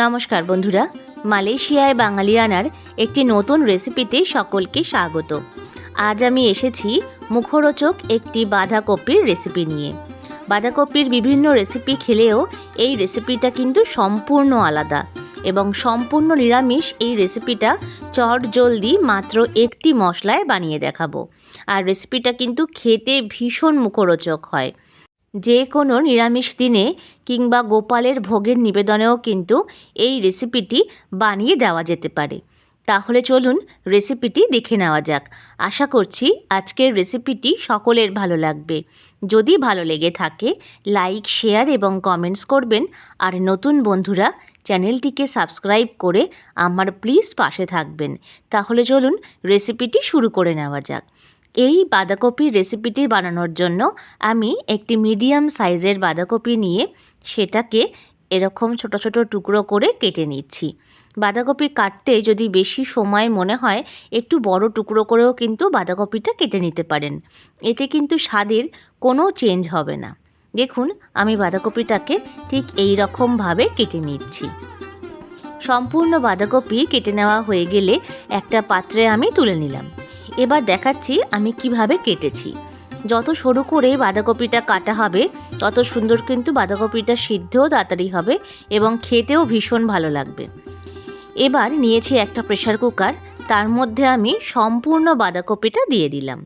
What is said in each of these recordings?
নমস্কার বন্ধুরা, মালয়েশিয়ায় বাঙালিয়ানার একটি নতুন রেসিপিতে সকলকে স্বাগত। আজ আমি এসেছি মুখরোচক একটি বাঁধাকপির রেসিপি নিয়ে। বাঁধাকপির বিভিন্ন রেসিপি খেলেও এই রেসিপিটা কিন্তু সম্পূর্ণ আলাদা এবং সম্পূর্ণ নিরামিষ। এই রেসিপিটা চটজলদি মাত্র একটি মশলায় বানিয়ে দেখাবো। আর রেসিপিটা কিন্তু খেতে ভীষণ মুখরোচক হয়। যে কোনো নিরামিষ দিনে কিংবা গোপালের ভোগের নিবেদনেও কিন্তু এই রেসিপিটি বানিয়ে দেওয়া যেতে পারে। তাহলে চলুন রেসিপিটি দেখে নেওয়া যাক। আশা করছি আজকের রেসিপিটি সকলের ভালো লাগবে। যদি ভালো লেগে থাকে লাইক, শেয়ার এবং কমেন্টস করবেন। আর নতুন বন্ধুরা চ্যানেলটিকে সাবস্ক্রাইব করে আমার প্লিজ পাশে থাকবেন। তাহলে চলুন রেসিপিটি শুরু করে নেওয়া যাক। এই বাঁধাকপির রেসিপিটি বানানোর জন্য আমি একটি মিডিয়াম সাইজের বাঁধাকপি নিয়ে সেটাকে এরকম ছোট ছোট টুকরো করে কেটে নিচ্ছি। বাঁধাকপি কাটতে যদি বেশি সময় মনে হয় একটু বড় টুকরো করেও কিন্তু বাঁধাকপিটা কেটে নিতে পারেন। এতে কিন্তু স্বাদের কোনো চেঞ্জ হবে না। দেখুন আমি বাঁধাকপিটাকে ঠিক এই রকমভাবে কেটে নিচ্ছি। সম্পূর্ণ বাঁধাকপি কেটে নেওয়া হয়ে গেলে একটা পাত্রে আমি তুলে নিলাম। এবার দেখাচ্ছি আমি কিভাবে কেটেছি। যত সরু করে বাঁধাকপিটা কাটা হবে তত সুন্দর কিন্তু বাঁধাকপিটা সিদ্ধও তাড়াতাড়ি হবে এবং খেতেও ভীষণ ভালো লাগবে। এবার নিয়েছি একটা প্রেসার কুকার, তার মধ্যে আমি সম্পূর্ণ বাঁধাকপিটা দিয়ে দিলাম।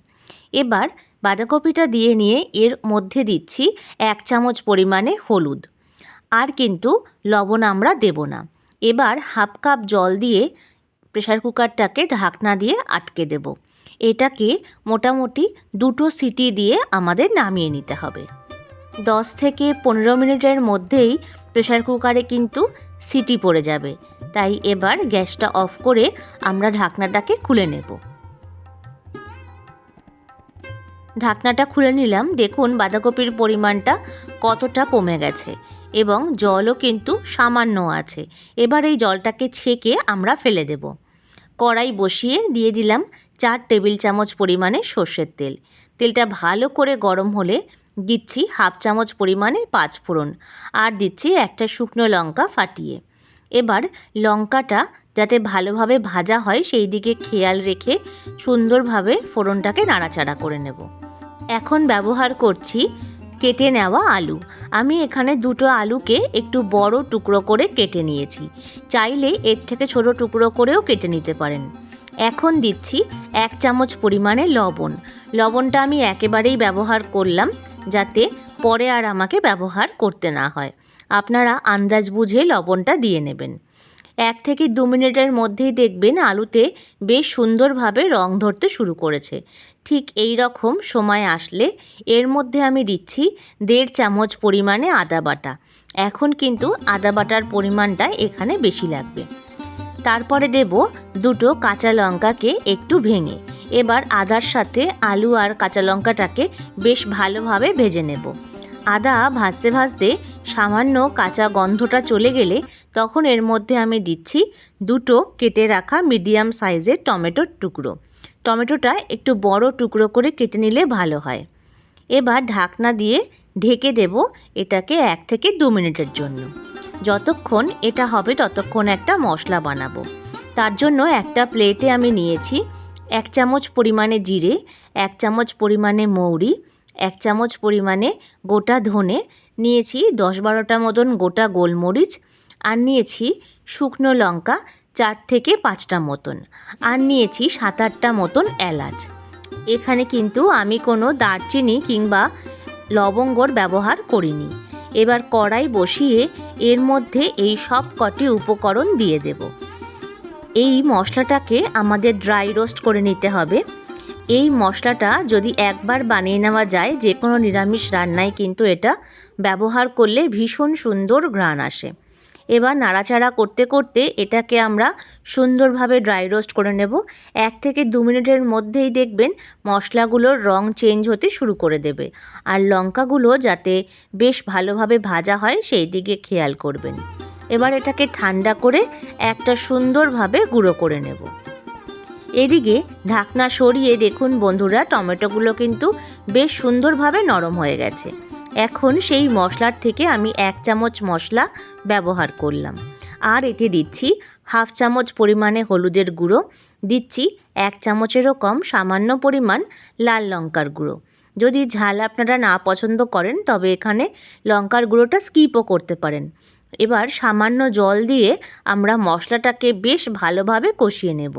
এবার বাঁধাকপিটা দিয়ে নিয়ে এর মধ্যে দিচ্ছি 1 চামচ পরিমাণে হলুদ। আর কিন্তু লবণ আমরা দেব না। এবার হাফ কাপ জল দিয়ে প্রেসার কুকারটাকে ঢাকনা দিয়ে আটকে দেব। এটাকে মোটামুটি 2টো সিটি দিয়ে আমাদের নামিয়ে নিতে হবে। 10 থেকে 15 মিনিটের মধ্যেই প্রেসার কুকারে কিন্তু সিটি পড়ে যাবে। তাই এবার গ্যাসটা অফ করে আমরা ঢাকনাটাকে খুলে নেব। ঢাকনাটা খুলে নিলাম। দেখুন বাঁধাকপির পরিমাণটা কতটা কমে গেছে এবং জলও কিন্তু সামান্য আছে। এবার এই জলটাকে ছেঁকে আমরা ফেলে দেব। কড়াই বসিয়ে দিয়ে দিলাম 4 টেবিল চামচ পরিমাণে সর্ষের তেল। তেলটা ভালো করে গরম হলে দিচ্ছি হাফ চামচ পরিমাণে 5 ফোড়ন আর দিচ্ছি একটা শুকনো লঙ্কা ফাটিয়ে। এবার লঙ্কাটা যাতে ভালোভাবে ভাজা হয় সেই দিকে খেয়াল রেখে সুন্দরভাবে ফোড়নটাকে নাড়াচাড়া করে নেব। এখন ব্যবহার করছি কেটে নেওয়া আলু। আমি এখানে 2টো আলুকে একটু বড় টুকরো করে কেটে নিয়েছি। চাইলে এর থেকে ছোট টুকরো করেও কেটে নিতে পারেন। এখন দিচ্ছি 1 চামচ পরিমাণে লবণ। লবণটা আমি একেবারেই ব্যবহার করলাম যাতে পরে আর আমাকে ব্যবহার করতে না হয়। আপনারা আন্দাজ বুঝে লবণটা দিয়ে নেবেন। 1 থেকে 2 মিনিটের মধ্যেই দেখবেন আলুতে বেশ সুন্দরভাবে রং ধরতে শুরু করেছে। ঠিক এই রকম সময় আসলে এর মধ্যে আমি দিচ্ছি 1.5 চামচ পরিমাণে আদা বাটা। এখন কিন্তু আদা বাটার পরিমাণটা এখানে বেশি লাগবে। তারপরে দেব 2টো কাঁচা লঙ্কাকে একটু ভেঙে। এবার আদার সাথে আলু আর কাঁচা লঙ্কাটাকে বেশ ভালোভাবে ভেজে নেব। আদা ভাজতে ভাজতে সামান্য কাঁচা গন্ধটা চলে গেলে তখন এর মধ্যে আমি দিচ্ছি 2টো কেটে রাখা মিডিয়াম সাইজের টমেটোর টুকরো। টমেটোটা একটু বড় টুকরো করে কেটে নিলে ভালো হয়। এবার ঢাকনা দিয়ে ঢেকে দেব এটাকে 1 থেকে 2 মিনিটের জন্য। যতক্ষণ এটা হবে ততক্ষণ একটা মশলা বানাবো। তার জন্য একটা প্লেটে আমি নিয়েছি 1 চামচ পরিমাণে জিরে, 1 চামচ পরিমাণে মৌরি, 1 চামচ পরিমাণে গোটা ধনে, নিয়েছি 10-12টা মতন গোটা গোলমরিচ, আর নিয়েছি শুকনো লঙ্কা 4 থেকে 5টা মতন, আর নিয়েছি 7-8টা মতন এলাচ। এখানে কিন্তু আমি কোনো দারচিনি কিংবা লবঙ্গর ব্যবহার করিনি। এবার কড়াই বসিয়ে এর মধ্যে এই সব কটি উপকরণ দিয়ে দেব। এই মশলাটাকে আমাদের ড্রাই রোস্ট করে নিতে হবে। এই মশলাটা যদি একবার বানিয়ে নেওয়া যায় যে কোনো নিরামিষ রান্নায় কিন্তু এটা ব্যবহার করলে ভীষণ সুন্দর ঘ্রাণ আসে। এবার নাড়াচাড়া করতে করতে এটাকে আমরা সুন্দরভাবে ড্রাই রোস্ট করে নেব। 1 থেকে 2 মিনিটের মধ্যেই দেখবেন মশলাগুলোর রং চেঞ্জ হতে শুরু করে দেবে। আর লঙ্কাগুলো যাতে বেশ ভালোভাবে ভাজা হয় সেই দিকে খেয়াল করবেন। এবার এটাকে ঠান্ডা করে একটা সুন্দরভাবে গুঁড়ো করে নেব। এদিকে ঢাকনা সরিয়ে দেখুন বন্ধুরা টমেটোগুলো কিন্তু বেশ সুন্দরভাবে নরম হয়ে গেছে। এখন সেই মশলার থেকে আমি 1 চামচ মশলা ব্যবহার করলাম। আর এতে দিচ্ছি হাফ চামচ পরিমাণে হলুদের গুঁড়ো, দিচ্ছি 1 চামচেরও কম সামান্য পরিমাণ লাল লঙ্কার গুঁড়ো। যদি ঝাল আপনারা না পছন্দ করেন তবে এখানে লঙ্কার গুঁড়োটা স্কিপও করতে পারেন। এবার সামান্য জল দিয়ে আমরা মশলাটাকে বেশ ভালোভাবে কষিয়ে নেব।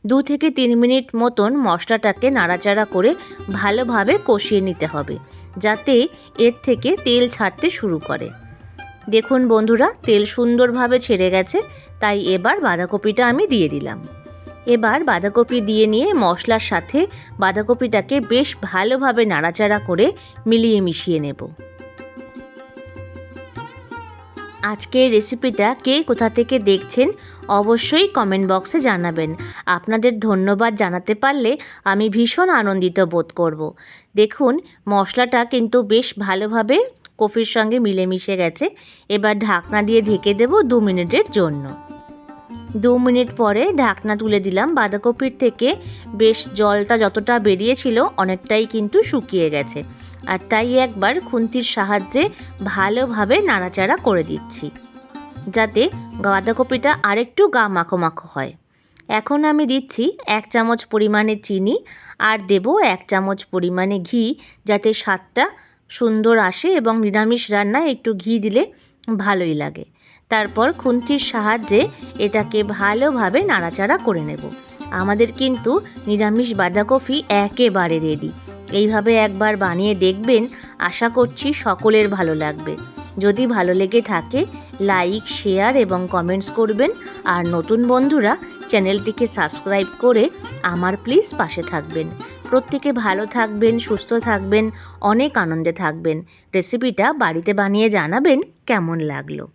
2 থেকে 3 মিনিট মতন মশলাটাকে নাড়াচাড়া করে ভালোভাবে কষিয়ে নিতে হবে, যাতে এর থেকে তেল ছাড়তে শুরু করে। দেখুন বন্ধুরা, তেল সুন্দরভাবে ছেড়ে গেছে, তাই এবার বাঁধাকপিটা আমি দিয়ে দিলাম। এবার বাঁধাকপি দিয়ে নিয়ে মশলার সাথে বাঁধাকপিটাকে বেশ ভালোভাবে নাড়াচাড়া করে মিলিয়ে মিশিয়ে নেব। আজকের রেসিপিটা কে কোথা থেকে দেখছেন অবশ্যই কমেন্ট বক্সে জানাবেন। আপনাদের ধন্যবাদ জানাতে পারলে আমি ভীষণ আনন্দিত বোধ করব। দেখুন মশলাটা কিন্তু বেশ ভালোভাবে কফির সঙ্গে মিলেমিশে গেছে। এবার ঢাকনা দিয়ে ঢেকে দেব 2 মিনিটের জন্য। 2 মিনিট পরে ঢাকনা তুলে দিলাম। বাঁধাকপির থেকে বেশ জলটা যতটা বেরিয়েছিল অনেকটাই কিন্তু শুকিয়ে গেছে, আর তাই একবার খুন্তির সাহায্যে ভালোভাবে নাড়াচাড়া করে দিচ্ছি, যাতে বাঁধাকপিটা আরেকটু গা মাখো মাখো হয়। এখন আমি দিচ্ছি 1 চামচ পরিমাণে চিনি আর দেব 1 চামচ পরিমাণে ঘি, যাতে স্বাদটা সুন্দর আসে এবং নিরামিষ রান্নায় একটু ঘি দিলে ভালোই লাগে। তারপর খুন্তির সাহায্যে এটাকে ভালোভাবে নাড়াচাড়া করে নেব। আমাদের কিন্তু নিরামিষ বাঁধাকপি একেবারে রেডি। এইভাবে একবার বানিয়ে দেখবেন, আশা করছি সকলের ভালো লাগবে। যদি ভালো লেগে থাকে লাইক, শেয়ার এবং কমেন্টস করবেন, আর নতুন বন্ধুরা চ্যানেলটিকে সাবস্ক্রাইব করে আমার প্লিজ পাশে থাকবেন। প্রত্যেকে ভালো থাকবেন, সুস্থ থাকবেন, অনেক আনন্দে থাকবেন। রেসিপিটা বাড়িতে বানিয়ে জানাবেন কেমন লাগলো।